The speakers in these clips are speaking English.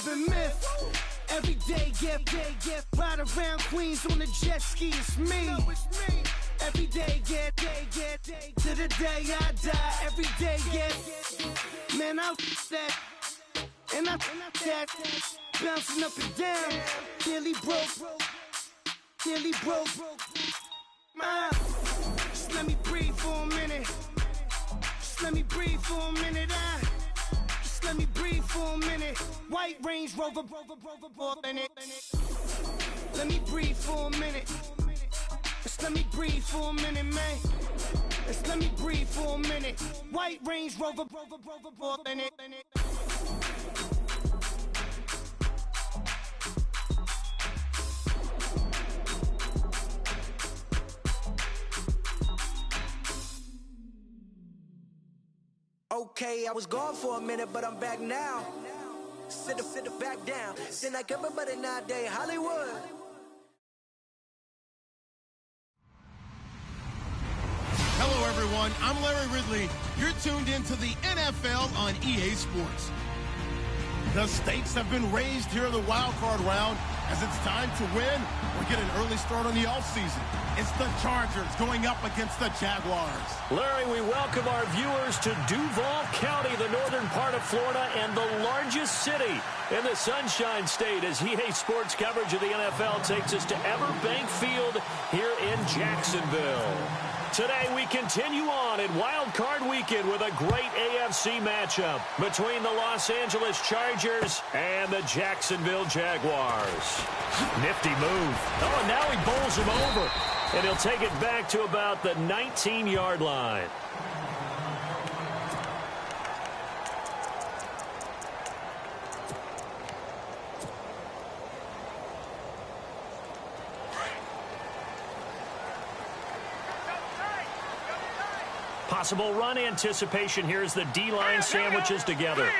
urban myth. Every day get ride around Queens on the jet ski. It's me. Every day get to the day I die. Every day get man I that and I that bouncing up and down. Nearly broke. Just let me breathe for a minute. Just let me breathe for a minute. Just let me breathe for a minute. White Range Rover, in it. Let me breathe for a minute. Just let me breathe for a minute, man. Just let me breathe for a minute. White Range Rover, in it. Okay, I was gone for a minute, but I'm back now. Sit back down. Sit like everybody nowadays, Hollywood. Hello, everyone. I'm Larry Ridley. You're tuned into the NFL on EA Sports. The stakes have been raised here in the wild card round as it's time to win or get an early start on the offseason. It's the Chargers going up against the Jaguars. Larry, we welcome our viewers to Duval County, the northern part of Florida, and the largest city in the Sunshine State as EA Sports coverage of the NFL takes us to Everbank Field here in Jacksonville. Today we continue on in Wild Card Weekend with a great AFC matchup between the Los Angeles Chargers and the Jacksonville Jaguars. Nifty move. Oh, and now he bowls him over. And he'll take it back to about the 19-yard line. Possible run anticipation here as the D-line sandwiches together.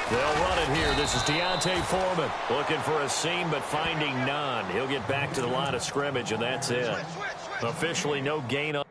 They'll run it here. This is Deontay Foreman looking for a seam but finding none. He'll get back to the line of scrimmage, and that's it. Officially no gain on.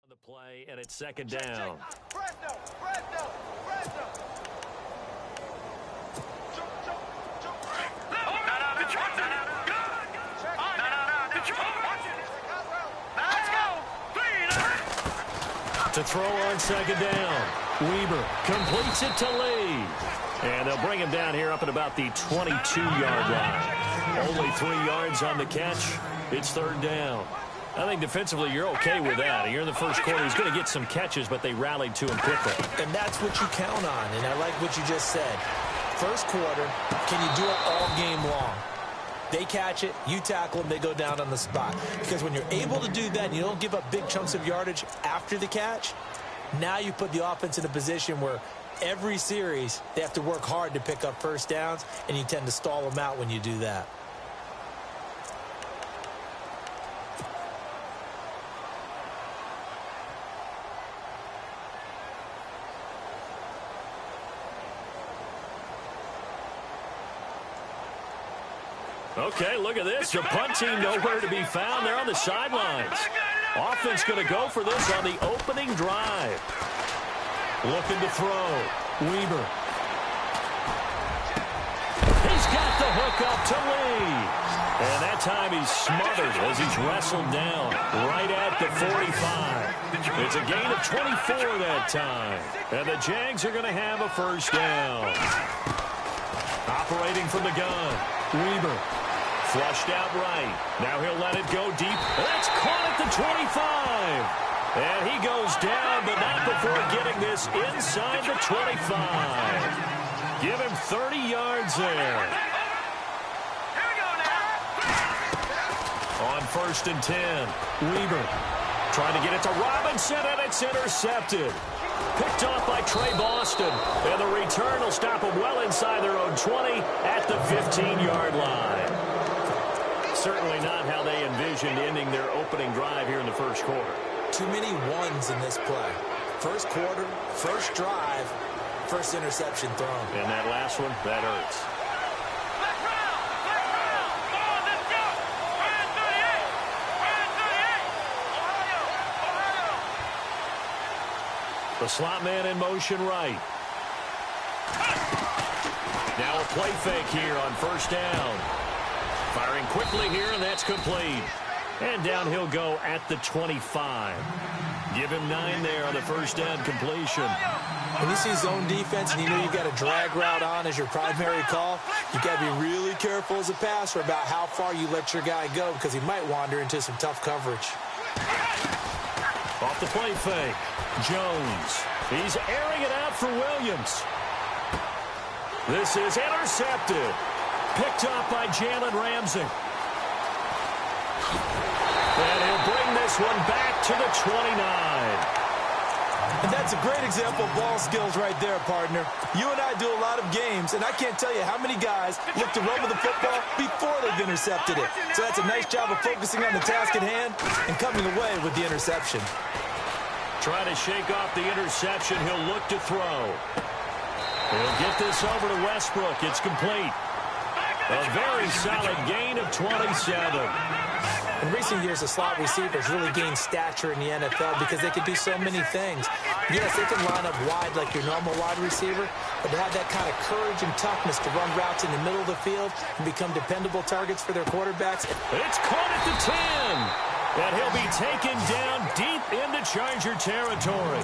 The play, and it's second down. To throw on second down. Weber completes it to Lee. And they'll bring him down here up at about the 22-yard line. Only 3 yards on the catch. It's third down. I think defensively you're okay with that. You're in the first quarter. He's going to get some catches, but they rallied to him quickly. And that's what you count on, and I like what you just said. First quarter, can you do it all game long? They catch it, you tackle them, they go down on the spot. Because when you're able to do that and you don't give up big chunks of yardage after the catch, now you put the offense in a position where every series they have to work hard to pick up first downs, and you tend to stall them out when you do that. Okay, look at this. The punt team nowhere to be found. They're on the sidelines. Offense going to go for this on the opening drive. Looking to throw. Weber. He's got the hook up to Lee. And that time he's smothered as he's wrestled down right at the 45. It's a gain of 24 that time. And the Jags are going to have a first down. Operating from the gun. Weber. Flushed out right. Now he'll let it go deep. That's caught at the 25. And he goes down, but not before getting this inside the 25. Give him 30 yards there. On 1st and 10, Weber trying to get it to Robinson, and it's intercepted. Picked off by Trey Boston, and the return will stop them well inside their own 20 at the 15-yard line. Certainly not how they envisioned ending their opening drive here in the first quarter. Too many ones in this play. First quarter, first drive, first interception thrown. And that last one, that hurts. The slot man in motion right. Now a play fake here on 1st down. Firing quickly here, and that's complete. And down he'll go at the 25. Give him 9 there on the 1st down completion. When you see zone defense and you know you've got a drag route on as your primary call, you've got to be really careful as a passer about how far you let your guy go because he might wander into some tough coverage. Off the play fake. Jones. He's airing it out for Williams. This is intercepted. Picked up by Jalen Ramsey. And he'll bring this one back to the 29. And that's a great example of ball skills right there, partner. You and I do a lot of games, and I can't tell you how many guys look to run with the football before they've intercepted it. So that's a nice job of focusing on the task at hand and coming away with the interception. Trying to shake off the interception. He'll look to throw. He'll get this over to Westbrook. It's complete. A very solid gain of 27. In recent years, the slot receivers really gained stature in the NFL because they can do so many things. Yes, they can line up wide like your normal wide receiver, but to have that kind of courage and toughness to run routes in the middle of the field and become dependable targets for their quarterbacks. It's caught at the 10. And he'll be taken down deep into Charger territory.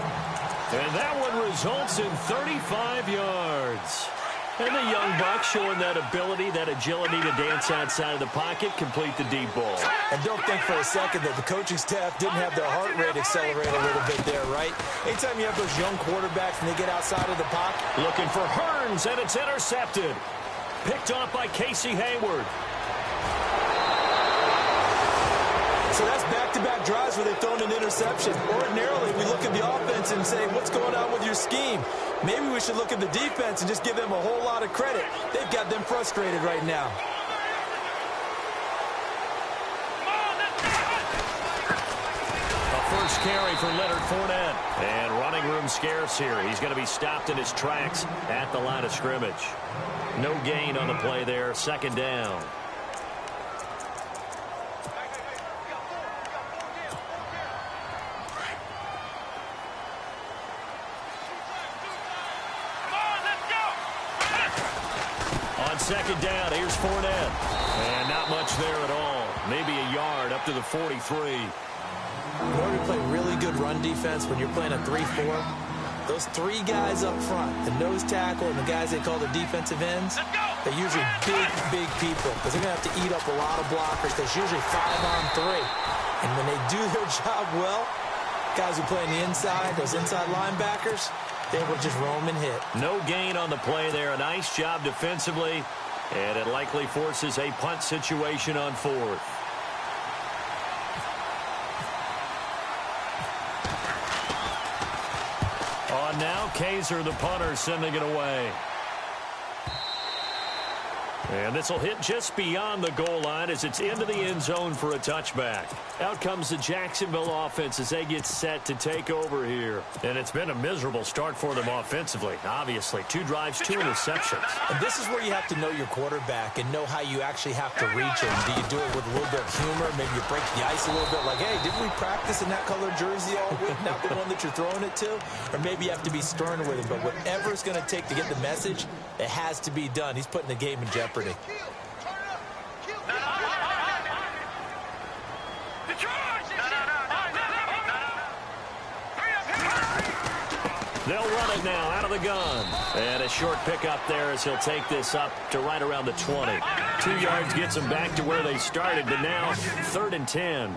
And that one results in 35 yards. And the young buck showing that ability, that agility to dance outside of the pocket, complete the deep ball. And don't think for a second that the coaching staff didn't have their heart rate accelerate a little bit there, right? Anytime you have those young quarterbacks and they get outside of the pocket. Looking for Hearns, and it's intercepted. Picked off by Casey Hayward. So that's back-to-back drives where they've thrown an interception. Ordinarily, we look at the offense and say, what's going on with your scheme? Maybe we should look at the defense and just give them a whole lot of credit. They've got them frustrated right now. A first carry for Leonard Fournette. And running room scarce here. He's going to be stopped in his tracks at the line of scrimmage. No gain on the play there. 2nd down. On 2nd down, here's Fournette. And not much there at all. Maybe a yard up to the 43. In order to play really good run defense when you're playing a 3-4, those 3 guys up front, the nose tackle and the guys they call the defensive ends, they're usually big people because they're going to have to eat up a lot of blockers. There's usually 5-on-3. And when they do their job well, guys who play on the inside, those inside linebackers, they will just roam and hit. No gain on the play there. A nice job defensively. And it likely forces a punt situation on 4th. On now, Kaiser, the punter, sending it away. And this will hit just beyond the goal line as it's into the end zone for a touchback. Out comes the Jacksonville offense as they get set to take over here. And it's been a miserable start for them offensively. Obviously, 2 drives, 2 interceptions. And this is where you have to know your quarterback and know how you actually have to reach him. Do you do it with a little bit of humor? Maybe you break the ice a little bit like, hey, didn't we practice in that color jersey all week? Not the one that you're throwing it to? Or maybe you have to be stern with him. But whatever it's going to take to get the message, it has to be done. He's putting the game in jeopardy. They'll run it now out of the gun. And a short pickup there as he'll take this up to right around the 20. 2 yards gets them back to where they started, but now 3rd and 10.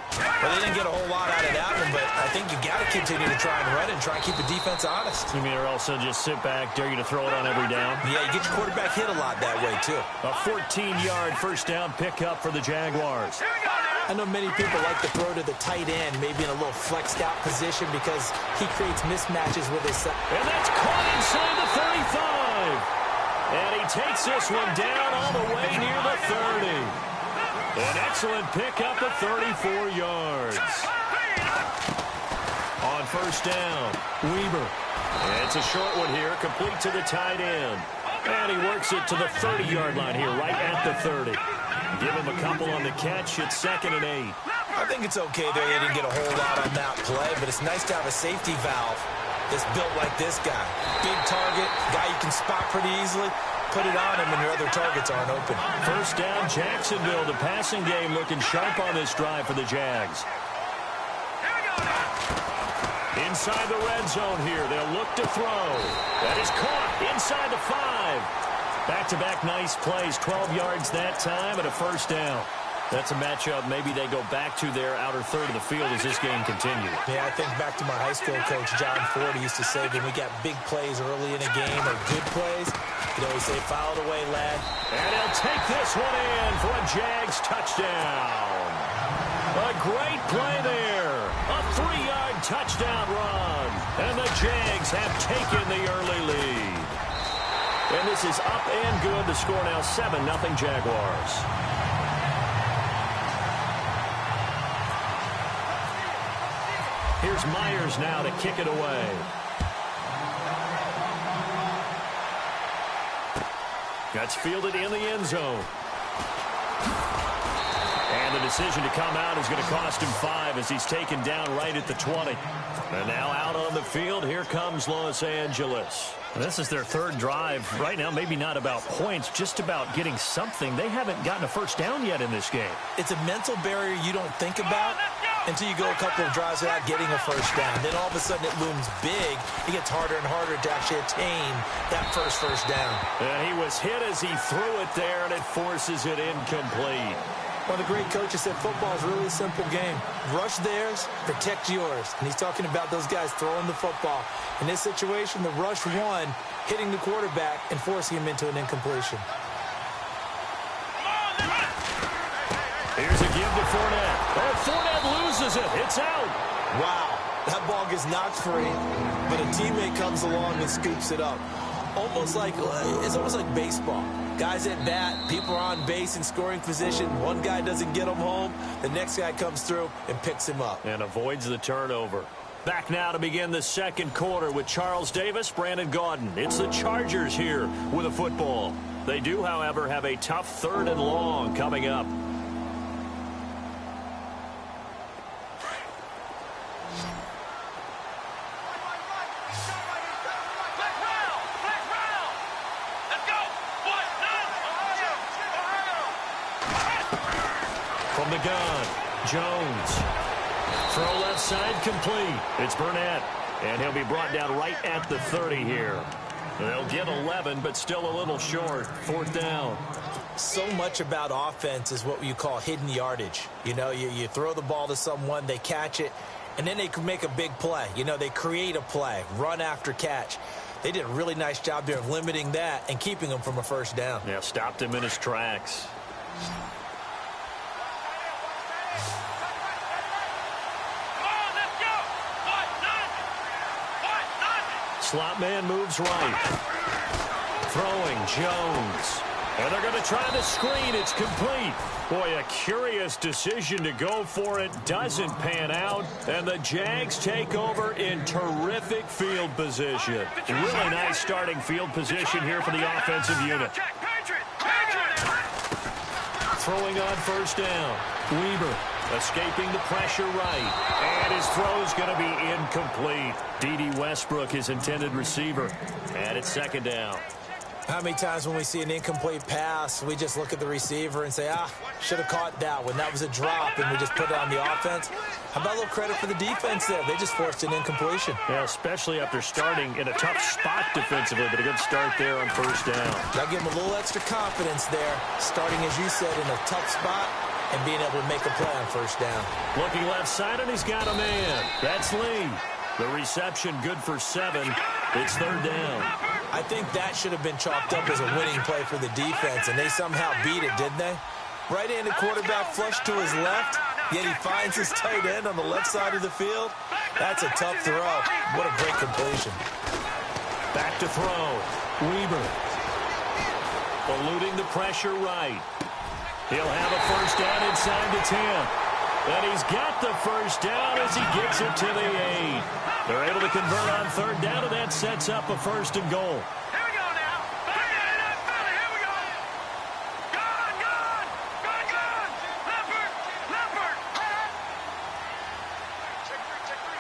Well, they didn't get a whole lot out of that one, but I think you got to continue to try and run it and try and keep the defense honest. You mean or also just sit back, dare you to throw it on every down? Yeah, you get your quarterback hit a lot that way, too. A 14-yard first down pickup for the Jaguars. I know many people like to throw to the tight end, maybe in a little flexed out position because he creates mismatches with his... And that's caught inside the 35. And he takes this one down all the way near the 30. An excellent pickup of 34 yards. On first down, Weber. And it's a short one here, complete to the tight end. And he works it to the 30-yard line here, right at the 30. Give him a couple on the catch. It's 2nd and 8. I think it's okay there. They didn't get a whole lot on that play, but it's nice to have a safety valve that's built like this guy. Big target, guy you can spot pretty easily. Put it on him when your other targets aren't open. First down, Jacksonville. The passing game looking sharp on this drive for the Jags. Inside the red zone here. They'll look to throw. That is caught inside the 5. Back-to-back nice plays. 12 yards that time and a first down. That's a matchup maybe they go back to their outer third of the field as this game continues. Yeah, I think back to my high school coach, John Ford, he used to say when we got big plays early in a game or good plays, he'd always say, file it away, lad. And he'll take this one in for a Jags touchdown. A great play there. A 3-yard touchdown run. And the Jags have taken the early lead. And this is up and good. The score now 7-0 Jaguars. Here's Myers now to kick it away. That's fielded in the end zone. And the decision to come out is going to cost him 5 as he's taken down right at the 20. And now out on the field, here comes Los Angeles. This is their 3rd drive. Right now, maybe not about points, just about getting something. They haven't gotten a first down yet in this game. It's a mental barrier you don't think about until you go a couple of drives without getting a first down. Then all of a sudden it looms big. It gets harder and harder to actually attain that first down. And he was hit as he threw it there, and it forces it incomplete. One of the great coaches said football is a really simple game. Rush theirs, protect yours. And he's talking about those guys throwing the football. In this situation, the rush one, hitting the quarterback and forcing him into an incompletion. Here's a give to Fournette. Oh, Fournette loses it. It's out. Wow, that ball gets knocked free, but a teammate comes along and scoops it up. It's almost like baseball. Guys at bat, people are on base in scoring position. One guy doesn't get him home. The next guy comes through and picks him up. And avoids the turnover. Back now to begin the second quarter with Charles Davis, Brandon Gaudin. It's the Chargers here with a football. They do, however, have a tough 3rd and long coming up. From the gun, Jones. Throw left side complete. It's Burnett. And he'll be brought down right at the 30 here. They'll get 11, but still a little short. 4th down. So much about offense is what you call hidden yardage. You know, you throw the ball to someone, they catch it, and then they can make a big play. You know, they create a play, run after catch. They did a really nice job there of limiting that and keeping him from a first down. Yeah, stopped him in his tracks. Slot man moves right. Throwing, Jones. And they're going to try the screen. It's complete. Boy, a curious decision to go for it. Doesn't pan out. And the Jags take over in terrific field position. Really nice starting field position here for the offensive unit. Throwing on first down. Weber escaping the pressure right. And his throw's going to be incomplete. D.D. Westbrook, his intended receiver. And it's 2nd down. How many times when we see an incomplete pass, we just look at the receiver and say, should have caught that one. That was a drop, and we just put it on the offense. How about a little credit for the defense there? They just forced an incompletion. Yeah, especially after starting in a tough spot defensively, but a good start there on first down. Got to give them a little extra confidence there, starting, as you said, in a tough spot and being able to make a play on first down. Looking left side, and he's got a man. That's Lee. The reception good for 7. It's third down. I think that should have been chalked up as a winning play for the defense, and they somehow beat it, didn't they? Right-handed quarterback flushed to his left, yet he finds his tight end on the left side of the field. That's a tough throw. What a great completion. Back to throw. Weber. Eluding the pressure right. He'll have a first down inside the 10. And he's got the first down as he gets it to the 8. They're able to convert on third down, and that sets up a first and goal. Here we go now. Here we go. Gone. Leopard. Check three.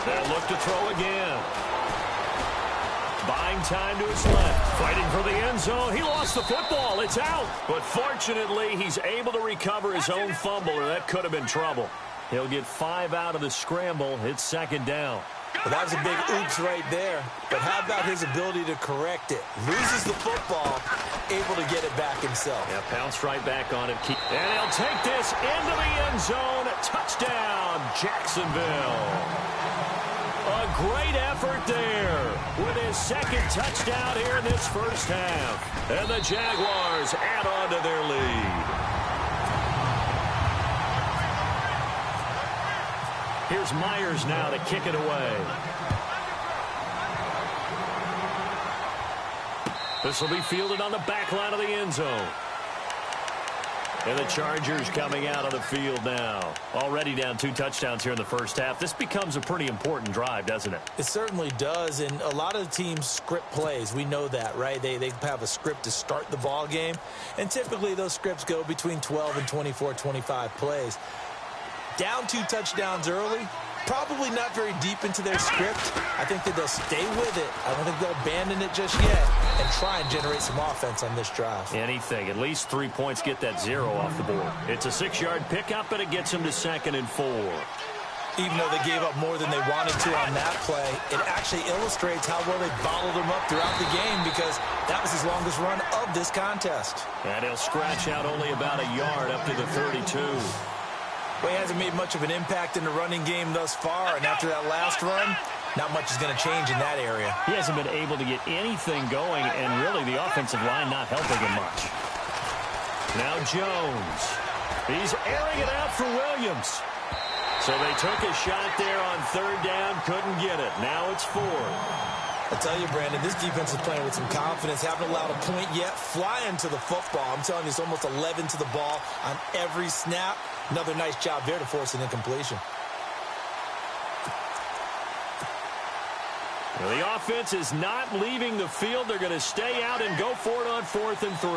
They'll look to throw again. Buying time to his left. Fighting for the end zone. He lost the football. It's out. But fortunately, he's able to recover his own fumble, or that could have been trouble. He'll get 5 out of the scramble. It's second down. Well, that was a big oops right there. But how about his ability to correct it? Loses the football, able to get it back himself. Yeah, pounced right back on it. And he'll take this into the end zone. Touchdown, Jacksonville. A great effort there with his second touchdown here in this first half. And the Jaguars add on to their lead. Here's Myers now to kick it away. This will be fielded on the back line of the end zone. And the Chargers coming out of the field now. Already down 2 touchdowns here in the first half. This becomes a pretty important drive, doesn't it? It certainly does, and a lot of the teams script plays. We know that, right? They have a script to start the ball game, and typically those scripts go between 12 and 24, 25 plays. Down 2 touchdowns early, probably not very deep into their script. I think that they'll stay with it. I don't think they'll abandon it just yet and try and generate some offense on this drive. Anything. At least 3 points get that 0 off the board. It's a 6-yard pickup, and it gets them to 2nd and 4. Even though they gave up more than they wanted to on that play, it actually illustrates how well they bottled them up throughout the game, because that was his longest run of this contest. And he'll scratch out only about a yard up to the 32. Well, he hasn't made much of an impact in the running game thus far, and after that last run, not much is going to change in that area. He hasn't been able to get anything going, and really the offensive line not helping him much. Now Jones. He's airing it out for Williams. So they took a shot there on third down, couldn't get it. Now it's 4. I tell you, Brandon, this defense is playing with some confidence. Haven't allowed a point yet. Flying to the football. I'm telling you, it's almost 11 to the ball on every snap. Another nice job there to force an incompletion. Well, the offense is not leaving the field. They're going to stay out and go for it on 4th and 3.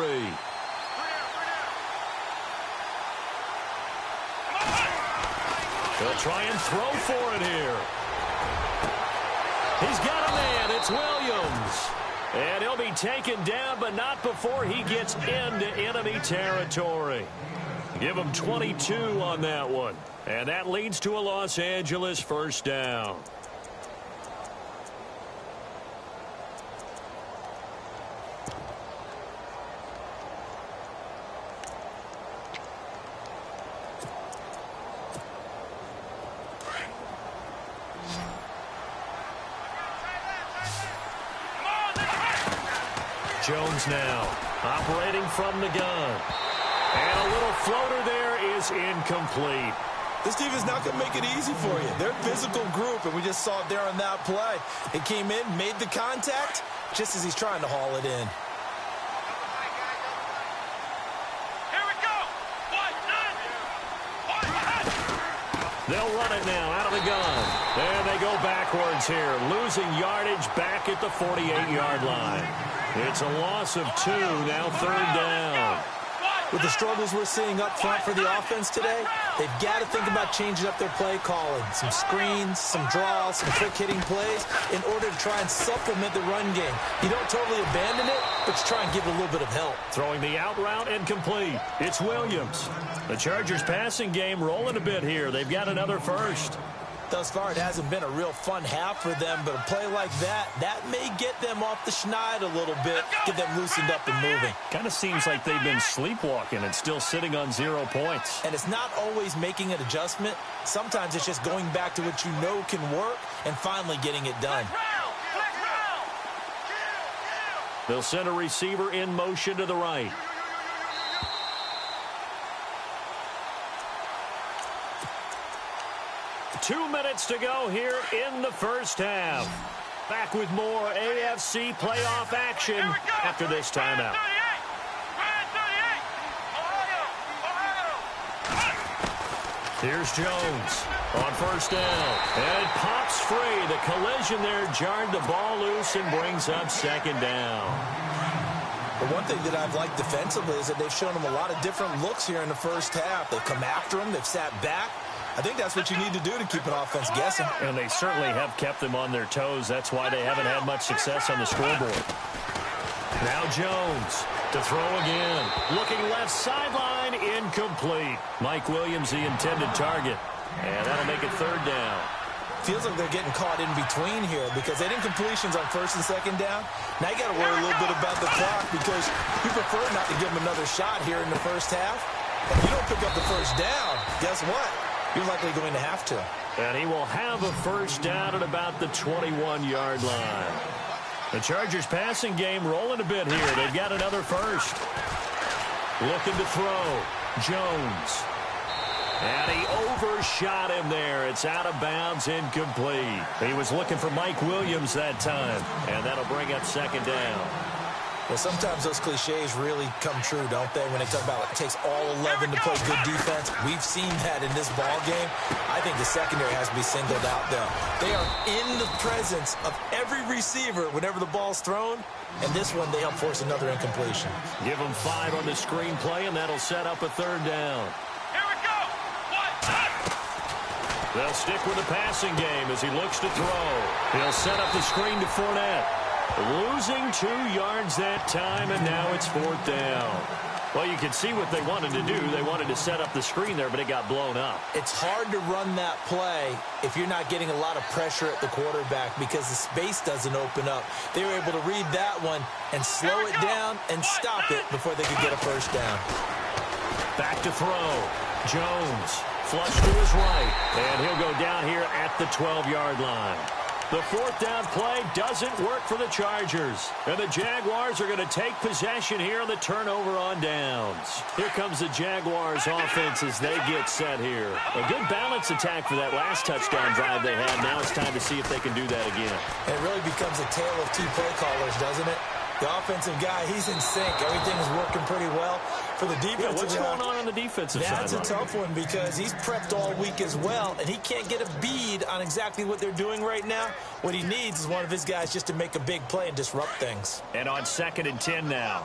They'll try and throw for it here. He's got a man. It's Williams. And he'll be taken down, but not before he gets into enemy territory. Give him 22 on that one. And that leads to a Los Angeles first down. Jones now operating from the gun. And a little floater there is incomplete. This defense not going to make it easy for you. They're a physical group, and we just saw it there on that play. It came in, made the contact, just as he's trying to haul it in. Here we go. They'll run it now out of the gun. And they go backwards here, losing yardage back at the 48-yard line. It's a loss of 2, now third down. With the struggles we're seeing up front for the offense today, they've got to think about changing up their play calling. Some screens, some draws, some quick-hitting plays in order to try and supplement the run game. You don't totally abandon it, but you try and give it a little bit of help. Throwing the out route and complete. It's Williams. The Chargers passing game rolling a bit here. They've got another first. Thus far, it hasn't been a real fun half for them, but a play like that may get them off the schneid a little bit, get them loosened up and moving. Kind of seems like they've been sleepwalking and still sitting on 0 points. And it's not always making an adjustment. Sometimes it's just going back to what you know can work and finally getting it done. They'll send a receiver in motion to the right. Two minutes to go here in the first half. Back with more AFC playoff action after this timeout. Here's Jones on first down. And it pops free. The collision there jarred the ball loose and brings up second down. But one thing that I've liked defensively is that they've shown them a lot of different looks here in the first half. They've come after them. They've sat back. I think that's what you need to do to keep an offense guessing. And they certainly have kept them on their toes. That's why they haven't had much success on the scoreboard. Now Jones to throw again. Looking left sideline, incomplete. Mike Williams, the intended target. And that'll make it third down. Feels like they're getting caught in between here because they didn't completions on first and second down. Now you got to worry a little bit about the clock because you prefer not to give them another shot here in the first half. If you don't pick up the first down, guess what? You're likely going to have to. And he will have a first down at about the 21-yard line. The Chargers passing game rolling a bit here. They've got another first. Looking to throw. Jones. And he overshot him there. It's out of bounds, incomplete. He was looking for Mike Williams that time. And that'll bring up second down. Well, sometimes those cliches really come true, don't they, when they talk about it takes all 11 to play good defense. We've seen that in this ball game. I think the secondary has to be singled out, though. They are in the presence of every receiver whenever the ball's thrown, and this one they help force another incompletion. Give them 5 on the screen play, and that'll set up a third down. Here we go. They'll stick with the passing game as he looks to throw. He'll set up the screen to Fournette. Losing 2 yards that time, and now it's fourth down. Well, you can see what they wanted to do. They wanted to set up the screen there, but it got blown up. It's hard to run that play if you're not getting a lot of pressure at the quarterback because the space doesn't open up. They were able to read that one and slow it down and stop it before they could get a first down. Back to throw. Jones flush to his right, and he'll go down here at the 12-yard line. The fourth down play doesn't work for the Chargers. And the Jaguars are going to take possession here on the turnover on downs. Here comes the Jaguars offense as they get set here. A good balance attack for that last touchdown drive they had. Now it's time to see if they can do that again. And it really becomes a tale of 2 play callers, doesn't it? The offensive guy, he's in sync. Everything is working pretty well. For the defensive what's going on the defensive side? That's a tough one because he's prepped all week as well, and he can't get a bead on exactly what they're doing right now. What he needs is one of his guys just to make a big play and disrupt things. And on 2nd and 10 now.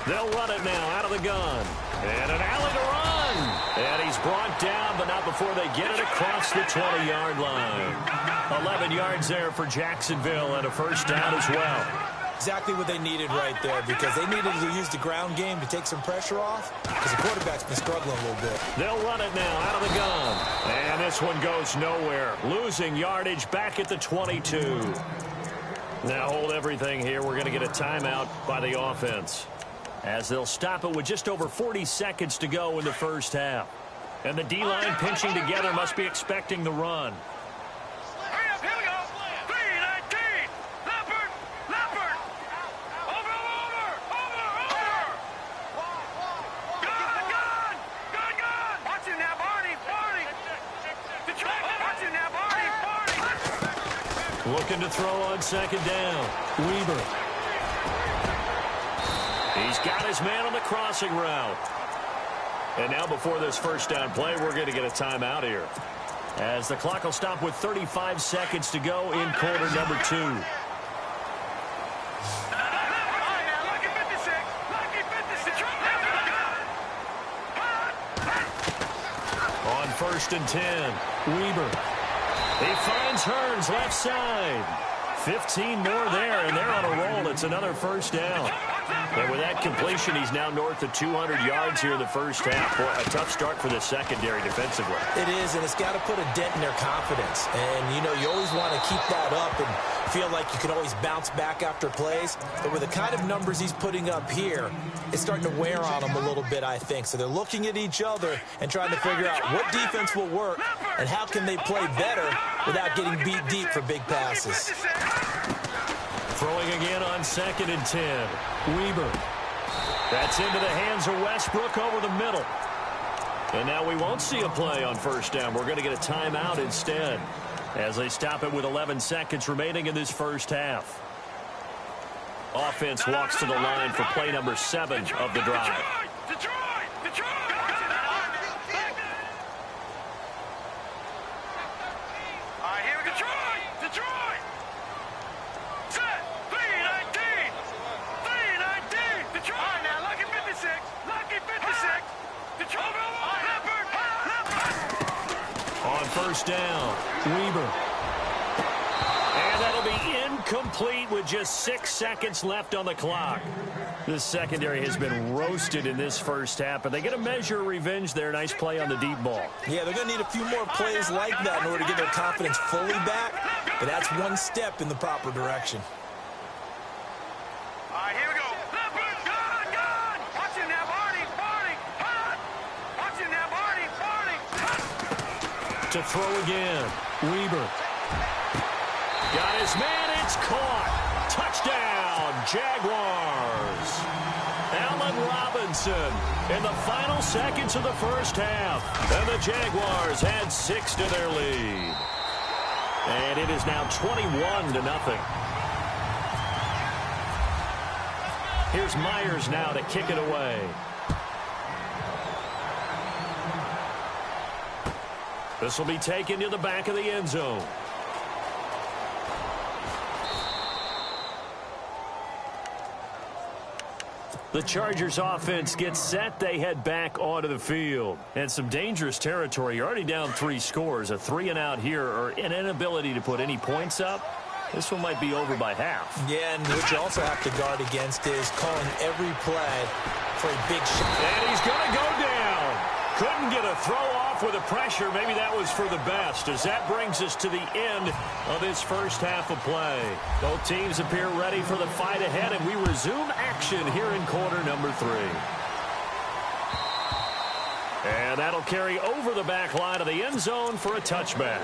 They'll run it now out of the gun. And an alley to run. And he's brought down, but not before they get it across the 20-yard line. 11 yards there for Jacksonville and a first down as well. Exactly what they needed right there because they needed to use the ground game to take some pressure off because the quarterback's been struggling a little bit. They'll run it now out of the gun. And this one goes nowhere. Losing yardage back at the 22. Now hold everything here. We're going to get a timeout by the offense, as they'll stop it with just over 40 seconds to go in the first half. And the D-line pinching together must be expecting the run. Hurry up, here we go. 3-19. Leopard. Over. Gun. Watch him now, Barney. Watch him now, Barney. Looking to throw on 2nd down. Weaver. He's got his man on the crossing route. And now before this first down play, we're going to get a timeout here, as the clock will stop with 35 seconds to go in quarter number 2. 1st and 10. Weber. He finds Hearns left side. 15 more there, and they're on a roll. It's another first down. And with that completion, he's now north of 200 yards here in the first half. Boy, a tough start for the secondary defensively. It is, and it's got to put a dent in their confidence. And, you know, you always want to keep that up and feel like you can always bounce back after plays. But with the kind of numbers he's putting up here, it's starting to wear on them a little bit, I think. So they're looking at each other and trying to figure out what defense will work and how can they play better without getting beat deep for big passes. Throwing again on 2nd and 10. Weber. That's into the hands of Westbrook over the middle. And now we won't see a play on first down. We're going to get a timeout instead as they stop it with 11 seconds remaining in this first half. Offense walks to the line for play number 7 of the drive. First down, Weber. And that'll be incomplete with just 6 seconds left on the clock. This secondary has been roasted in this first half, but they get a measure of revenge there. Nice play on the deep ball. Yeah, they're going to need a few more plays like that in order to get their confidence fully back, but that's one step in the proper direction. All right, here we go. Gun! Watching that, Barney! Watching that, Barney! To throw again, Weber. Got his man, it's caught. Touchdown, Jaguars. Allen Robinson in the final seconds of the first half. And the Jaguars add 6 to their lead. And it is now 21-0. Here's Myers now to kick it away. This will be taken to the back of the end zone. The Chargers offense gets set. They head back onto the field. And some dangerous territory. You're already down 3 scores. A 3-and-out here or an inability to put any points up. This one might be over by half. Yeah, and what you also have to guard against is calling every play for a big shot. And he's going to go down. Couldn't get a throw off with the pressure. Maybe that was for the best, as that brings us to the end of this first half of play. Both teams appear ready for the fight ahead, and we resume action here in quarter number 3. And that'll carry over the back line of the end zone for a touchback.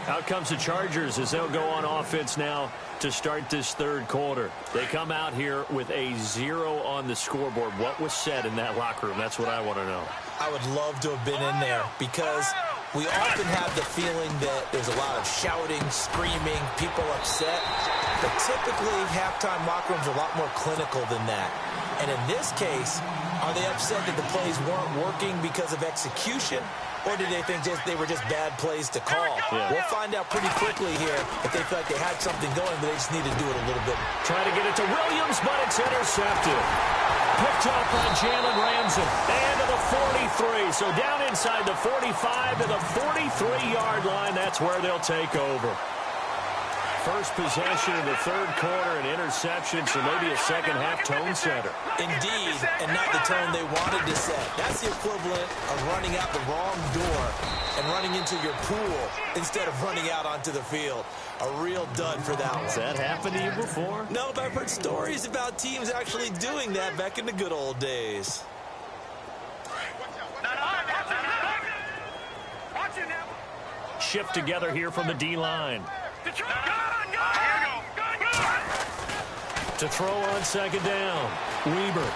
Out comes the Chargers as they'll go on offense now to start this third quarter. They come out here with a 0 on the scoreboard. What was said in that locker room? That's what I want to know. I would love to have been in there because we often have the feeling that there's a lot of shouting, screaming, people upset. But typically, halftime locker rooms are a lot more clinical than that. And in this case, are they upset that the plays weren't working because of execution? Or did they think they were just bad plays to call? Yeah. We'll find out pretty quickly here if they feel like they had something going, but they just need to do it a little bit. Trying to get it to Williams, but it's intercepted. Picked up by Jalen Ramsey. And to the 43. So down inside the 45 to the 43-yard line. That's where they'll take over. First possession in the third quarter, an interception, so maybe a second-half tone setter. Indeed, and not the tone they wanted to set. That's the equivalent of running out the wrong door and running into your pool instead of running out onto the field. A real dud for that one. Has that happened to you before? No, but I've heard stories about teams actually doing that back in the good old days. Shift together here from the D-line. To throw on second down, Weber.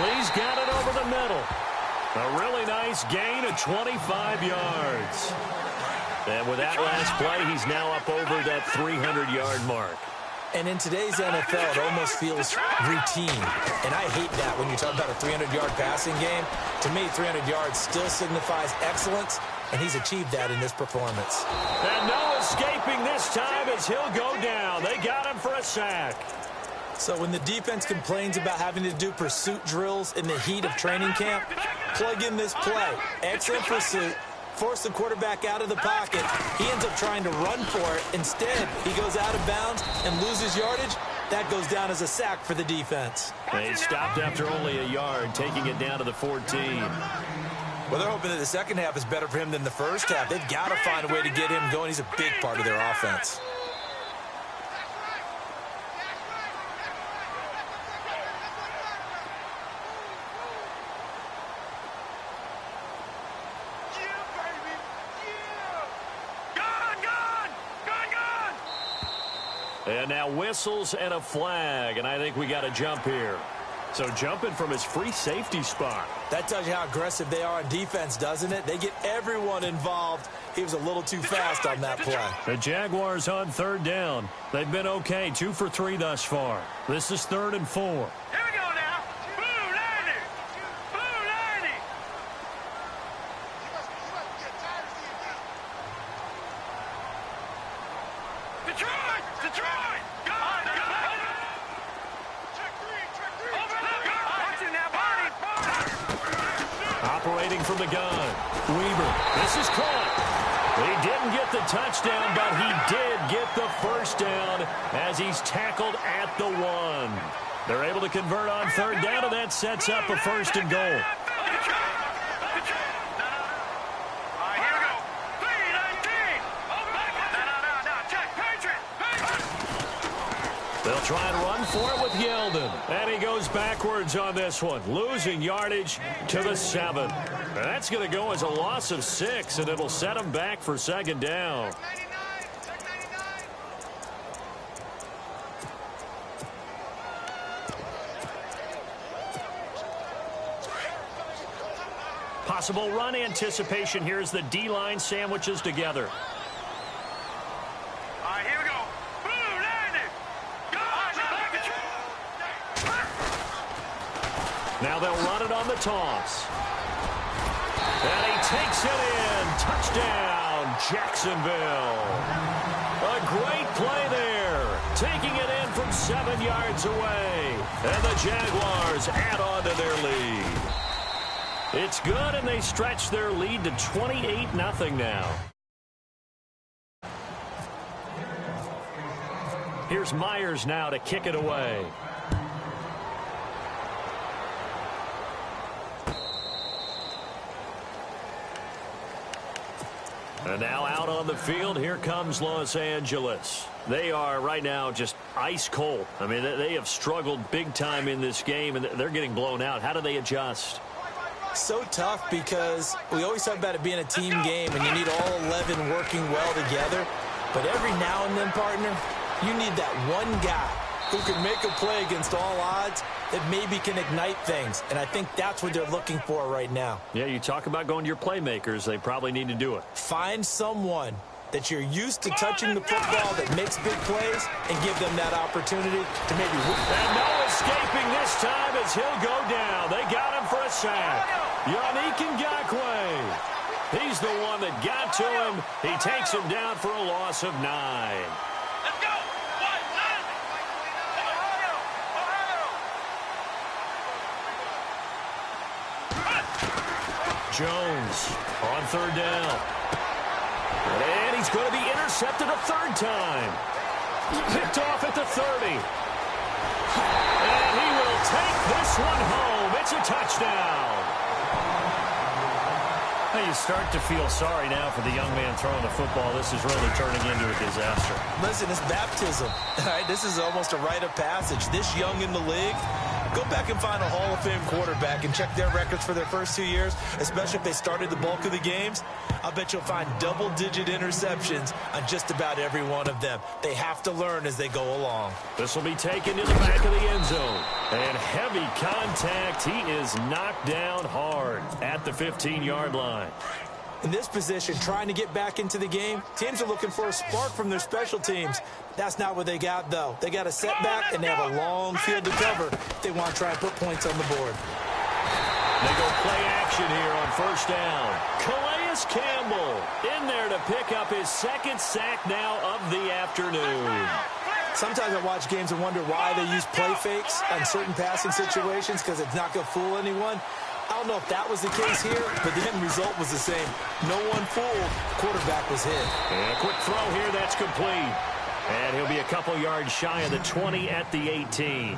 Lee's got it over the middle. A really nice gain of 25 yards. And with that last play, he's now up over that 300-yard mark. And in today's NFL, it almost feels routine. And I hate that when you talk about a 300-yard passing game. To me, 300 yards still signifies excellence, and he's achieved that in this performance. And no escaping this time as he'll go down. They got him for a sack. So when the defense complains about having to do pursuit drills in the heat of training camp, plug in this play. Excellent pursuit. Force the quarterback out of the pocket. He ends up trying to run for it. Instead, he goes out of bounds and loses yardage. That goes down as a sack for the defense. They stopped after only a yard, taking it down to the 14. Well, they're hoping that the second half is better for him than the first half. They've got to find a way to get him going. He's a big part of their offense. And now whistles and a flag, and I think we got a jump here. So jumping from his free safety spot. That tells you how aggressive they are on defense, doesn't it? They get everyone involved. He was a little too fast on that play. The Jaguars on third down. They've been okay, 2 for 3 thus far. This is 3rd and 4. Here we go now. Blue 90. Blue 90. Detroit! Detroit! Go! Check three. Watching now, Barney. Operating from the gun. Weaver. This is caught. He didn't get the touchdown, but he did get the first down as he's tackled at the 1. They're able to convert on third down, and that sets up a 1st and goal. They'll try and run for it with Yeldon. And he goes backwards on this one, losing yardage to the 7. And that's going to go as a loss of 6, and it'll set him back for 2nd down. Possible run anticipation here as the D-line sandwiches together. Now they'll run it on the toss. And he takes it in. Touchdown, Jacksonville. A great play there. Taking it in from 7 yards away. And the Jaguars add on to their lead. It's good, and they stretch their lead to 28-0 now. Here's Myers now to kick it away. And now out on the field, here comes Los Angeles. They are right now just ice cold. I mean, they have struggled big time in this game, and they're getting blown out. How do they adjust? So tough because we always talk about it being a team game, and you need all 11 working well together. But every now and then, partner, you need that one guy who can make a play against all odds that maybe can ignite things. And I think that's what they're looking for right now. Yeah, you talk about going to your playmakers. They probably need to do it. Find someone that you're used to touching the football that makes big plays and give them that opportunity to maybe... And no escaping this time as he'll go down. They got him for a sack. Yannick Ngakoue. He's the one that got to him. He takes him down for a loss of 9. Let's go! Jones on third down. And he's going to be intercepted a 3rd time. Picked off at the 30. And he will take this one home. It's a touchdown. Hey, you start to feel sorry now for the young man throwing the football. This is really turning into a disaster. Listen, it's baptism. All right, this is almost a rite of passage. This young in the league, go back and find a Hall of Fame quarterback and check their records for their first 2 years, especially if they started the bulk of the games. I'll bet you'll find double-digit interceptions on just about every one of them. They have to learn as they go along. This will be taken to the back of the end zone. And heavy contact. He is knocked down hard at the 15-yard line. In this position, trying to get back into the game, teams are looking for a spark from their special teams. That's not what they got, though. They got a setback, and they have a long field to cover if they want to try and put points on the board. They go play action here on first down. Calais Campbell in there to pick up his 2nd sack now of the afternoon. Sometimes I watch games and wonder why they use play fakes on certain passing situations because it's not going to fool anyone. I don't know if that was the case here, but the end result was the same. No one fooled. Quarterback was hit. And a quick throw here. That's complete. And he'll be a couple yards shy of the 20 at the 18.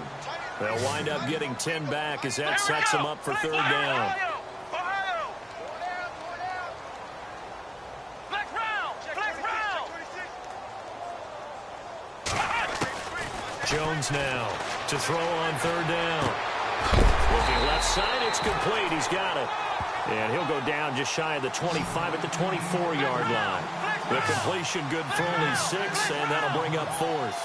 They'll wind up getting 10 back as that sets them up for third down. Jones now to throw on third down. Looking left side, it's complete. He's got it. And he'll go down just shy of the 25 at the 24-yard line. The completion good for only 6, and that'll bring up fourth.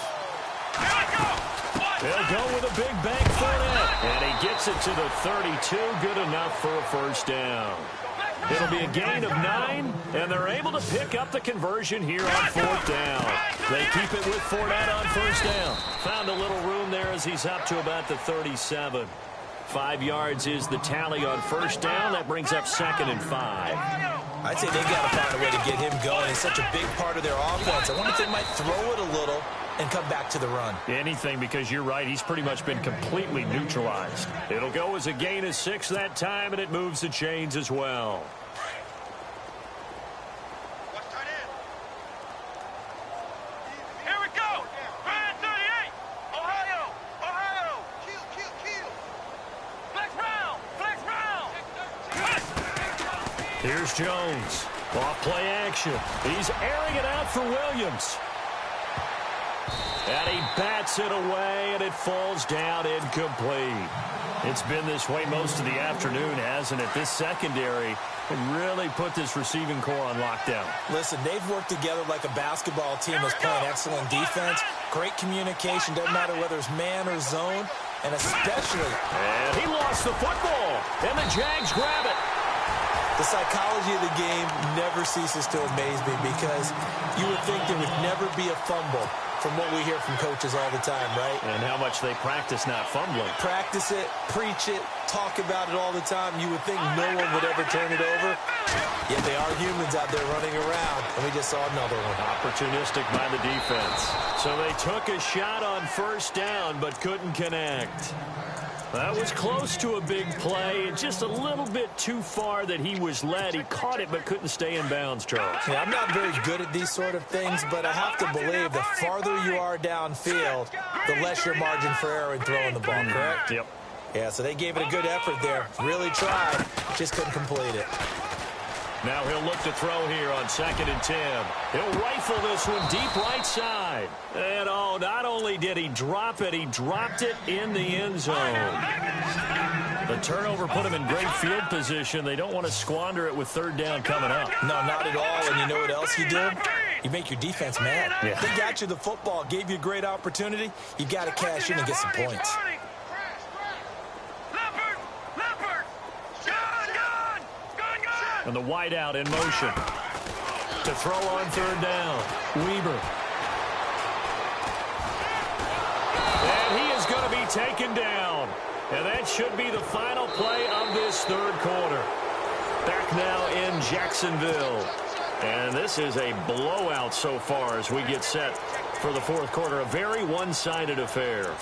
They'll go with a big bank for that. And he gets it to the 32. Good enough for a first down. It'll be a gain of 9, and they're able to pick up the conversion here on fourth down. They keep it with Fournette on first down. Found a little room there as he's up to about the 37. 5 yards is the tally on first down. That brings up 2nd and 5. I'd say they've got to find a way to get him going. He's such a big part of their offense. I wonder if they might throw it a little and come back to the run. Anything, because you're right. He's pretty much been completely neutralized. It'll go as a gain of 6 that time, and it moves the chains as well. Here we go. 38. Ohio. Flex round. Here's Jones. Off play action. He's airing it out for Williams. And he bats it away, and it falls down incomplete. It's been this way most of the afternoon, hasn't it? This secondary really put this receiving core on lockdown. Listen, they've worked together like a basketball team that's playing excellent defense. Great communication, doesn't matter whether it's man or zone, and especially... And he lost the football, and the Jags grab it. The psychology of the game never ceases to amaze me because you would think there would never be a fumble from what we hear from coaches all the time, right? And how much they practice not fumbling. Practice it, preach it, talk about it all the time. You would think no one would ever turn it over. Yet they are humans out there running around, and we just saw another one. Opportunistic by the defense. So they took a shot on first down, but couldn't connect. That was close to a big play. Just a little bit too far that he was led. He caught it but couldn't stay in bounds, Charles. Yeah, I'm not very good at these sort of things, but I have to believe the farther you are downfield, the less your margin for error in throwing the ball, correct? Yep. Yeah, so they gave it a good effort there. Really tried, just couldn't complete it. Now he'll look to throw here on 2nd and 10. He'll rifle this one deep right side. And oh, not only did he drop it, he dropped it in the end zone. The turnover put him in great field position. They don't want to squander it with third down coming up. No, not at all. And you know what else you do? You make your defense mad. Yeah. They got you the football, gave you a great opportunity. You got to cash in and get some points. And the wideout in motion. To throw on third down. Weber. And he is going to be taken down. And that should be the final play of this third quarter. Back now in Jacksonville. And this is a blowout so far as we get set for the fourth quarter. A very one-sided affair.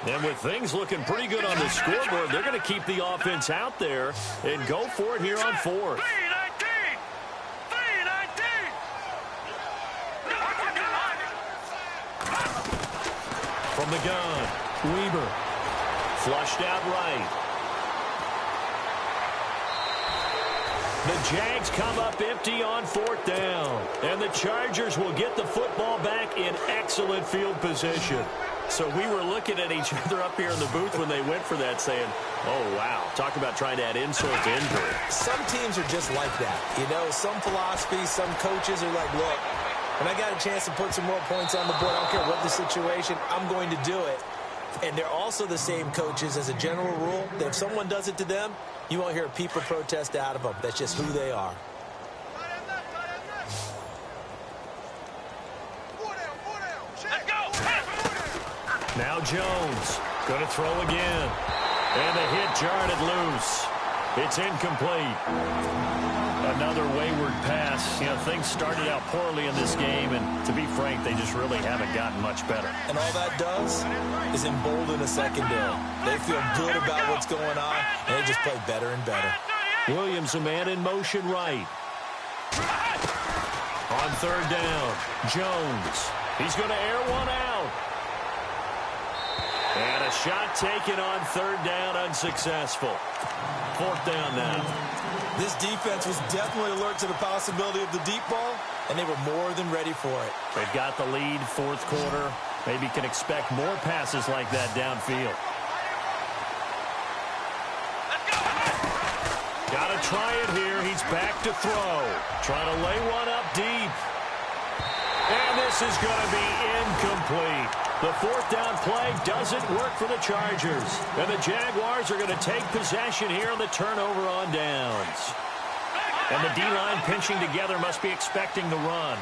And with things looking pretty good on the scoreboard, they're going to keep the offense out there and go for it here on fourth. From the gun, Weber. Flushed out right. The Jags come up empty on fourth down. And the Chargers will get the football back in excellent field position. So we were looking at each other up here in the booth when they went for that saying, oh, wow, talk about trying to add insult to injury. Some teams are just like that. You know, some philosophies, some coaches are like, look, when I got a chance to put some more points on the board, I don't care what the situation, I'm going to do it. And they're also the same coaches as a general rule that if someone does it to them, you won't hear a peep or protest out of them. That's just who they are. Now Jones going to throw again. And the hit jarred it loose. It's incomplete. Another wayward pass. You know, things started out poorly in this game, and to be frank, they just really haven't gotten much better. And all that does is embolden a secondary. They feel good about what's going on, and they just play better and better. Williams, a man in motion right. On third down, Jones. He's going to air one out. And a shot taken on third down, unsuccessful. Fourth down now. This defense was definitely alert to the possibility of the deep ball, and they were more than ready for it. They've got the lead, fourth quarter. Maybe can expect more passes like that downfield. Got to try it here. He's back to throw. Trying to lay one up deep. And this is going to be incomplete. The fourth down play doesn't work for the Chargers. And the Jaguars are going to take possession here on the turnover on downs. And the D-line pinching together must be expecting the run.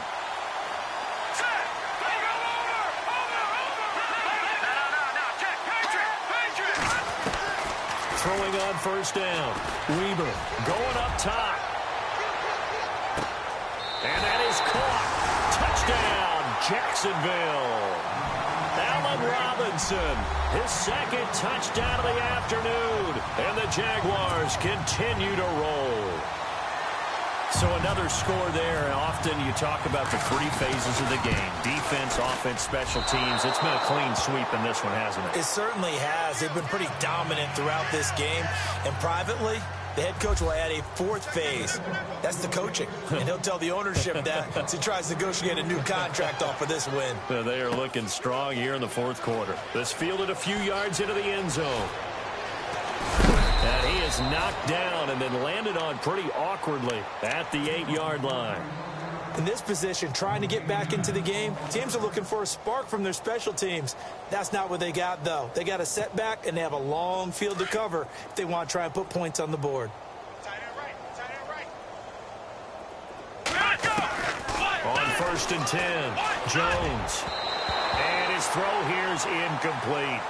Throwing on first down. Weber going up top. And that is caught. Touchdown, Jacksonville. Allen Robinson, his second touchdown of the afternoon. And the Jaguars continue to roll. So another score there, and often you talk about the three phases of the game. Defense, offense, special teams. It's been a clean sweep in this one, hasn't it? It certainly has. They've been pretty dominant throughout this game. And privately, the head coach will add a fourth phase. That's the coaching. And he'll tell the ownership that as he tries to negotiate a new contract off for this win. They are looking strong here in the fourth quarter. This fielded a few yards into the end zone. And he is knocked down and then landed on pretty awkwardly at the 8-yard line. In this position, trying to get back into the game, teams are looking for a spark from their special teams. That's not what they got, though. They got a setback, and they have a long field to cover if they want to try and put points on the board. On first and 10, Jones. And his throw here is incomplete.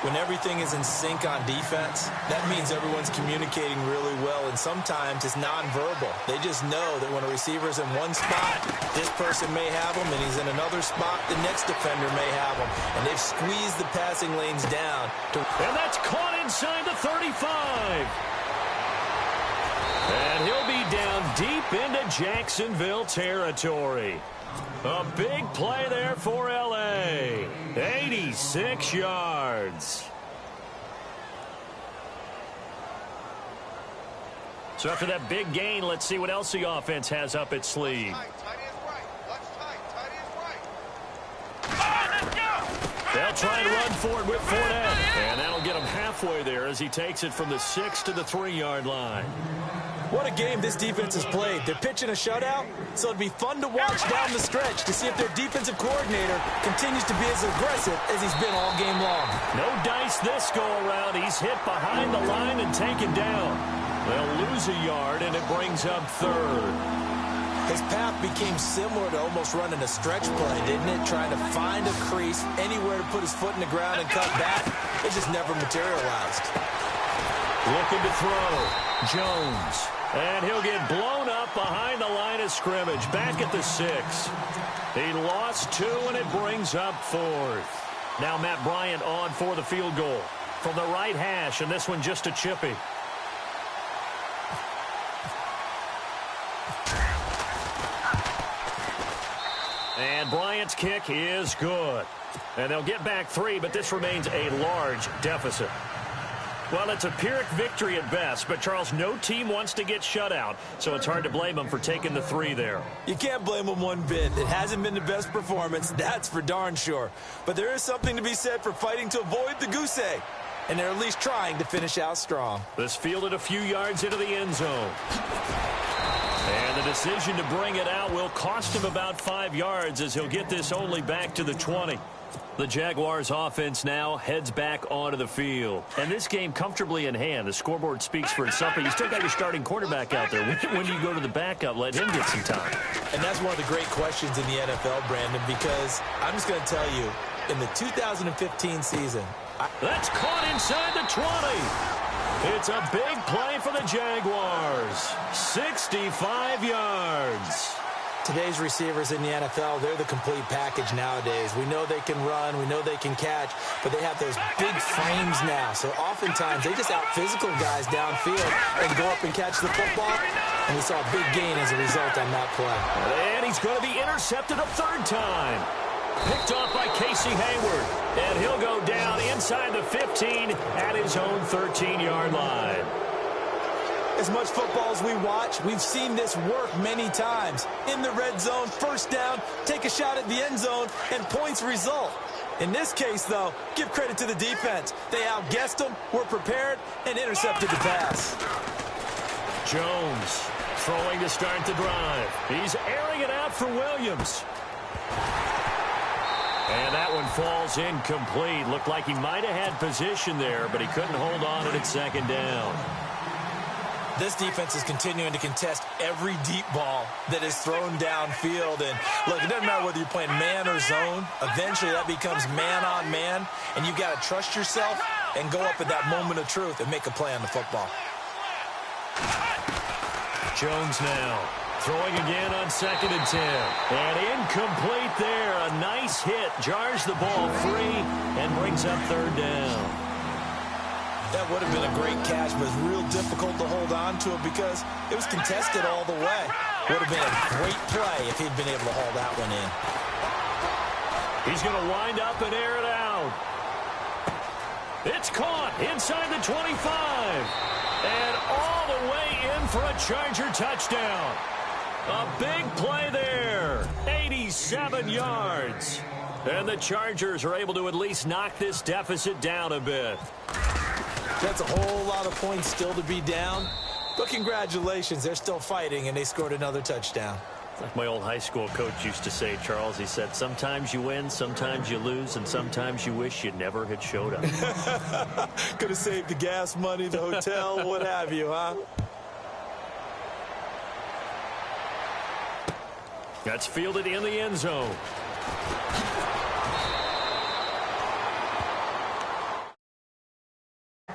When everything is in sync on defense, that means everyone's communicating really well, and sometimes it's nonverbal. They just know that when a receiver's in one spot, this person may have him, and he's in another spot, the next defender may have him. And they've squeezed the passing lanes down. And that's caught inside the 35. And he'll be down deep into Jacksonville territory. A big play there for L.A. 86 yards. So after that big gain, let's see what else the offense has up its sleeve. They'll try and run for it with Fournette. And that'll get him halfway there as he takes it from the 6 to the 3-yard line. What a game this defense has played. They're pitching a shutout, so it'd be fun to watch down the stretch to see if their defensive coordinator continues to be as aggressive as he's been all game long. No dice this go-around. He's hit behind the line and taken down. They'll lose a yard, and it brings up third. His path became similar to almost running a stretch play, didn't it? Trying to find a crease, anywhere to put his foot in the ground and cut back. It just never materialized. Looking to throw. Jones. And he'll get blown up behind the line of scrimmage. Back at the 6. He lost 2, and it brings up fourth. Now Matt Bryant on for the field goal. From the right hash, and this one just a chippy. And Bryant's kick is good. And they'll get back 3, but this remains a large deficit. Well, it's a Pyrrhic victory at best, but, Charles, no team wants to get shut out, so it's hard to blame them for taking the 3 there. You can't blame them one bit. It hasn't been the best performance, that's for darn sure. But there is something to be said for fighting to avoid the goose egg, and they're at least trying to finish out strong. This fielded a few yards into the end zone. And the decision to bring it out will cost him about 5 yards as he'll get this only back to the 20. The Jaguars offense now heads back onto the field. And this game comfortably in hand. The scoreboard speaks for itself, but you still got your starting quarterback out there. When do you go to the backup, let him get some time? And that's one of the great questions in the NFL, Brandon, because I'm just going to tell you, in the 2015 season... That's caught inside the 20. It's a big play for the Jaguars. 65 yards. Today's receivers in the NFL, they're the complete package nowadays. We know they can run, we know they can catch, but they have those big frames now. So oftentimes they just out-physical guys downfield and go up and catch the football. And we saw a big gain as a result on that play. And he's going to be intercepted a third time. Picked off by Casey Hayward. And he'll go down inside the 15 at his own 13-yard line. As much football as we watch, we've seen this work many times. In the red zone, first down, take a shot at the end zone, and points result. In this case, though, give credit to the defense. They outguessed them, were prepared, and intercepted the pass. Jones throwing to start the drive. He's airing it out for Williams. And that one falls incomplete. Looked like he might have had position there, but he couldn't hold on at second down. This defense is continuing to contest every deep ball that is thrown downfield. And, look, it doesn't matter whether you're playing man or zone. Eventually, that becomes man-on-man, and you've got to trust yourself and go up at that moment of truth and make a play on the football. Jones now throwing again on 2nd and 10. And incomplete there. A nice hit. Jars the ball free and brings up third down. That would have been a great catch, but it's real difficult to hold on to it because it was contested all the way. Would have been a great play if he'd been able to haul that one in. He's going to wind up and air it out. It's caught inside the 25. And all the way in for a Charger touchdown. A big play there. 87 yards. And the Chargers are able to at least knock this deficit down a bit. That's a whole lot of points still to be down. But congratulations, they're still fighting, and they scored another touchdown. Like my old high school coach used to say, Charles, he said, sometimes you win, sometimes you lose, and sometimes you wish you never had showed up. Could have saved the gas money, the hotel, what have you, huh? That's fielded in the end zone.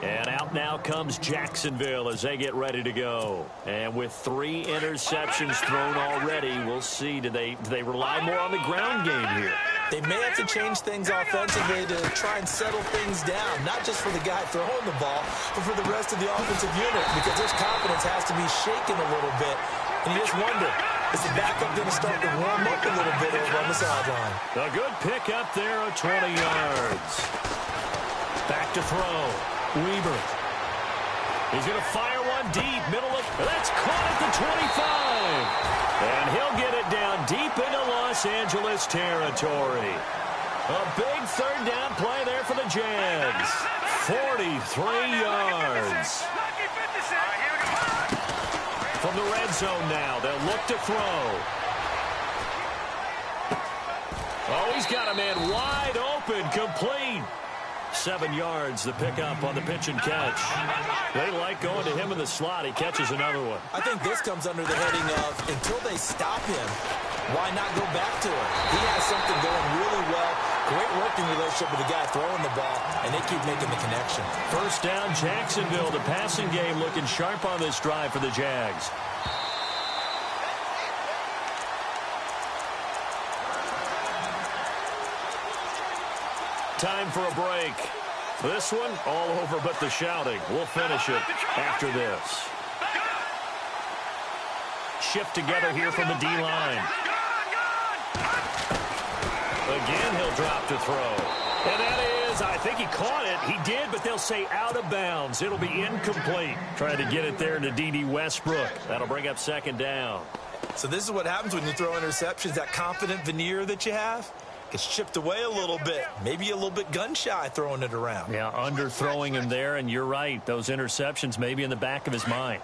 And out now comes Jacksonville as they get ready to go. And with 3 interceptions thrown already, we'll see. Do they rely more on the ground game here? They may have to change things offensively to try and settle things down, not just for the guy throwing the ball, but for the rest of the offensive unit, because this confidence has to be shaken a little bit. And you just wonder, is the backup going to start to warm up a little bit over on the sideline? A good pick up there of 20 yards. Back to throw. Weber. He's going to fire one deep, middle of... That's caught at the 25. And he'll get it down deep into Los Angeles territory. A big third down play there for the Jags. 43 yards. From the red zone now, they'll look to throw. Oh, he's got a man wide open, complete. 7 yards, the pickup on the pitch and catch. They like going to him in the slot. He catches another one. I think this comes under the heading of, until they stop him, why not go back to him? He has something going really well. Great working relationship with the guy throwing the ball, and they keep making the connection. First down, Jacksonville. The passing game looking sharp on this drive for the Jags. Time for a break. This one, all over but the shouting. We'll finish it after this. Shift together here from the D-line. Again, he'll drop to throw. And that is, I think he caught it. He did, but they'll say out of bounds. It'll be incomplete. Trying to get it there to D.D. Westbrook. That'll bring up second down. So this is what happens when you throw interceptions. That confident veneer that you have gets chipped away a little bit. Maybe a little bit gun-shy throwing it around. Yeah, underthrowing him there, and you're right. Those interceptions may be in the back of his mind.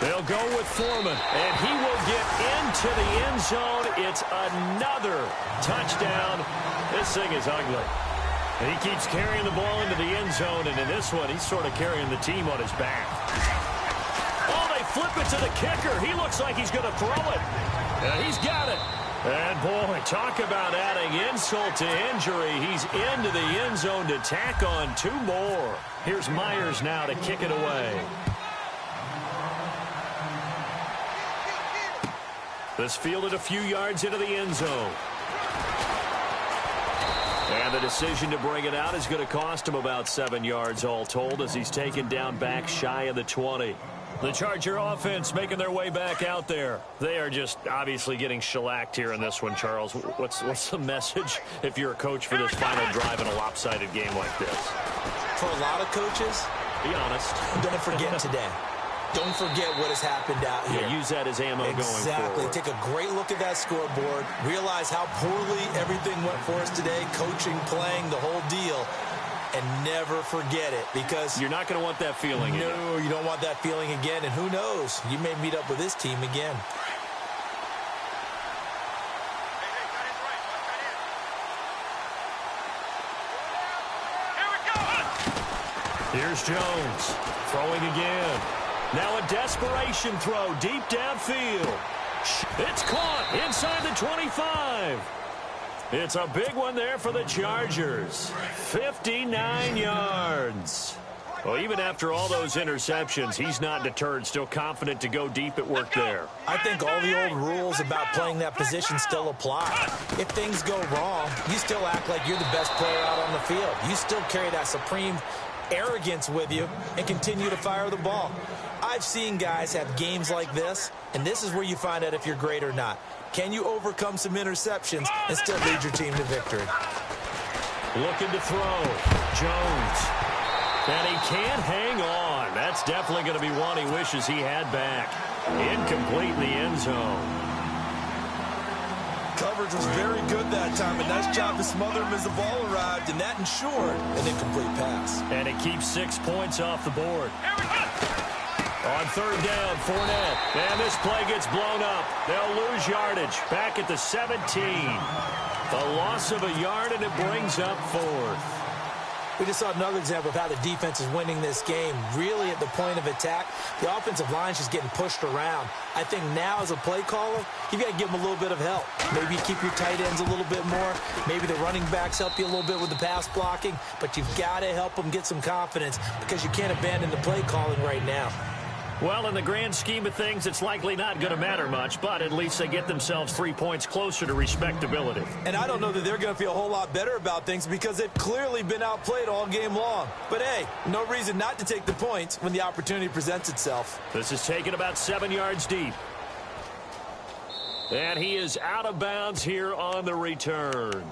They'll go with Foreman, and he will get into the end zone. It's another touchdown. This thing is ugly. And he keeps carrying the ball into the end zone, and in this one, he's sort of carrying the team on his back. Oh, they flip it to the kicker. He looks like he's going to throw it. And he's got it. And, boy, talk about adding insult to injury. He's into the end zone to tack on 2 more. Here's Myers now to kick it away. This fielded a few yards into the end zone. And the decision to bring it out is going to cost him about 7 yards all told as he's taken down back shy of the 20. The Charger offense making their way back out there. They are just obviously getting shellacked here in this one, Charles. What's the message if you're a coach for this final drive in a lopsided game like this? For a lot of coaches, be honest. Don't forget today. Don't forget what has happened out here. Yeah, use that as ammo going forward. Exactly. Take a great look at that scoreboard. Realize how poorly everything went for us today. Coaching, playing, the whole deal. And never forget it, because you're not going to want that feeling again. No, you don't want that feeling again. And who knows? You may meet up with this team again. Here's Jones throwing again. Now a desperation throw deep downfield. It's caught inside the 25. It's a big one there for the Chargers. 59 yards. Well, even after all those interceptions, he's not deterred, still confident to go deep at work there. I think all the old rules about playing that position still apply. If things go wrong, you still act like you're the best player out on the field. You still carry that supreme arrogance with you and continue to fire the ball. I've seen guys have games like this, and this is where you find out if you're great or not. Can you overcome some interceptions and still lead your team to victory? Looking to throw. Jones. And he can't hang on. That's definitely going to be one he wishes he had back. Incomplete in the end zone. Coverage was very good that time. A nice job to smother him as the ball arrived, and that ensured an incomplete pass. And it keeps 6 points off the board. On third down, Fournette. And this play gets blown up. They'll lose yardage. Back at the 17. The loss of a yard, and it brings up 4th. We just saw another example of how the defense is winning this game. Really at the point of attack, the offensive line's just getting pushed around. I think now as a play caller, you've got to give them a little bit of help. Maybe you keep your tight ends a little bit more. Maybe the running backs help you a little bit with the pass blocking. But you've got to help them get some confidence because you can't abandon the play calling right now. Well, in the grand scheme of things, it's likely not going to matter much, but at least they get themselves 3 points closer to respectability. And I don't know that they're going to feel a whole lot better about things because they've clearly been outplayed all game long. But, hey, no reason not to take the points when the opportunity presents itself. This is taken about 7 yards deep. And he is out of bounds here on the return.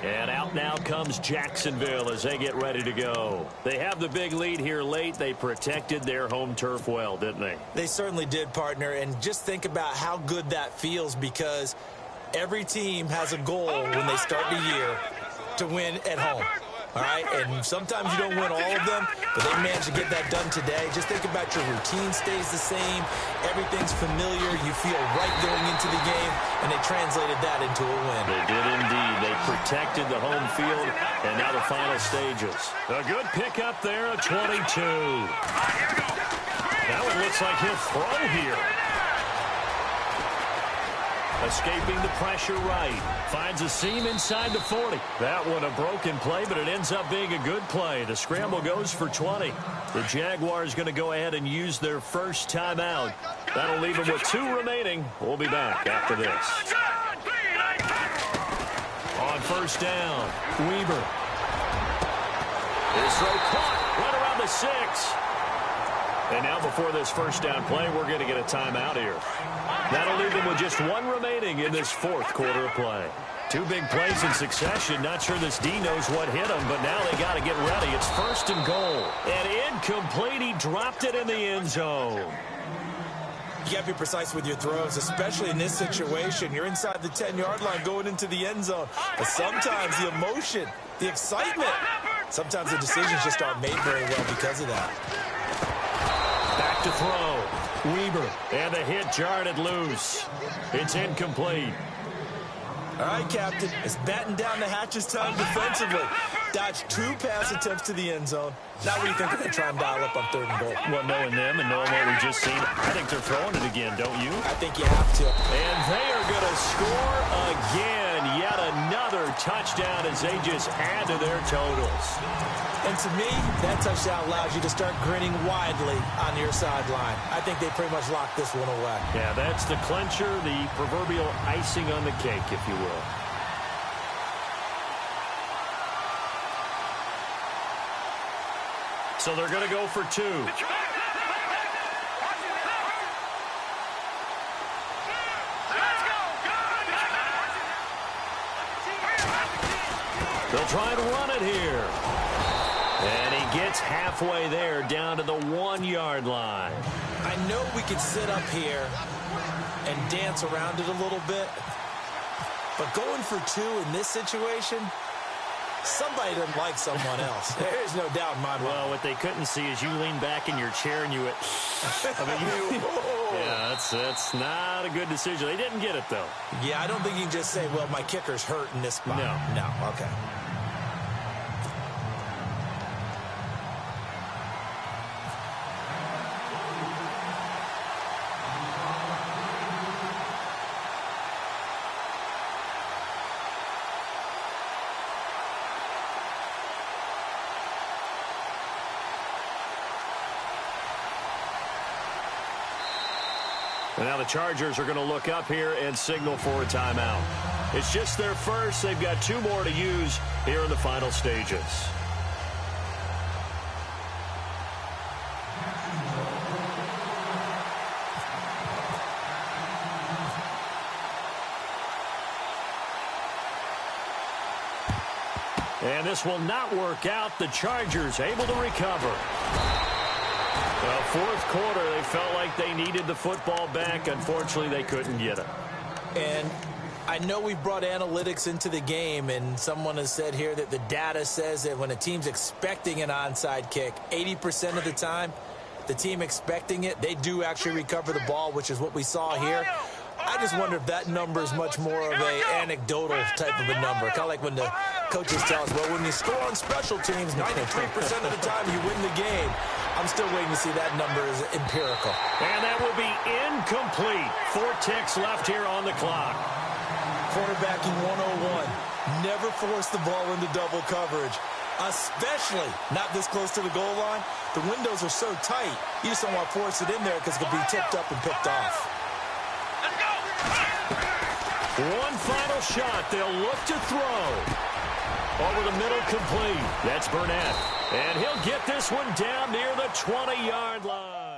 And out now comes Jacksonville as they get ready to go. They have the big lead here late. They protected their home turf well, didn't they? They certainly did, partner. And just think about how good that feels because every team has a goal when they start the year to win at home. All right, and sometimes you don't win all of them, but they managed to get that done today. Just think about your routine stays the same. Everything's familiar. You feel right going into the game, and they translated that into a win. They did indeed. They protected the home field, and now the final stages. A good pickup there, a 22. That one looks like he'll throw here. Escaping the pressure right. Finds a seam inside the 40. That one a broken play, but it ends up being a good play. The scramble goes for 20. The Jaguars going to go ahead and use their first timeout. That'll leave them with 2 remaining. We'll be back after this. On first down, Weber. His throw caught right around the 6. And now before this first down play, we're going to get a timeout here. That'll leave them with just 1 remaining in this 4th quarter of play. 2 big plays in succession. Not sure this D knows what hit him, but now they got to get ready. It's 1st and goal. And incomplete. He dropped it in the end zone. You got to be precise with your throws, especially in this situation. You're inside the 10-yard line going into the end zone. But sometimes the emotion, the excitement, sometimes the decisions just aren't made very well because of that. Back to throw. Weber. And the hit jarred it loose. It's incomplete. All right, Captain. It's batten down the hatches time defensively. Dodged 2 pass attempts to the end zone. Now what do you think they're going to try and dial up on 3rd and goal? Well, knowing them and knowing what we just seen, I think they're throwing it again, don't you? I think you have to. And they are going to score again. Yet another touchdown as they just add to their totals. And to me, that touchdown allows you to start grinning widely on your sideline. I think they pretty much locked this one away. Yeah, that's the clincher, the proverbial icing on the cake, if you will. So they're going to go for 2. They'll try and run it here. And he gets halfway there, down to the 1-yard line. I know we could sit up here and dance around it a little bit, but going for 2 in this situation, somebody doesn't like someone else. There's no doubt in my mind. Well, what they couldn't see is you lean back in your chair and you went, yeah, that's not a good decision. They didn't get it, though. Yeah, I don't think you can just say, well, my kicker's hurt in this spot. No, okay. And now the Chargers are going to look up here and signal for a timeout. It's just their first. They've got 2 more to use here in the final stages. And this will not work out. The Chargers able to recover. Well, 4th quarter, they felt like they needed the football back. Unfortunately, they couldn't get it. And I know we brought analytics into the game, and someone has said here that the data says that when a team's expecting an onside kick, 80% of the time, the team expecting it, they do actually recover the ball, which is what we saw here. I just wonder if that number is much more of a anecdotal type of a number. Kind of like when the coaches tell us, well, when you score on special teams, 93% of the time you win the game. I'm still waiting to see that number is empirical. And that will be incomplete. 4 ticks left here on the clock. Quarterbacking 101. Never force the ball into double coverage, especially not this close to the goal line. The windows are so tight, you just don't want to force it in there because it could be tipped up and picked off. One final shot. They'll look to throw. Over the middle, complete. That's Burnett. And he'll get this one down near the 20-yard line.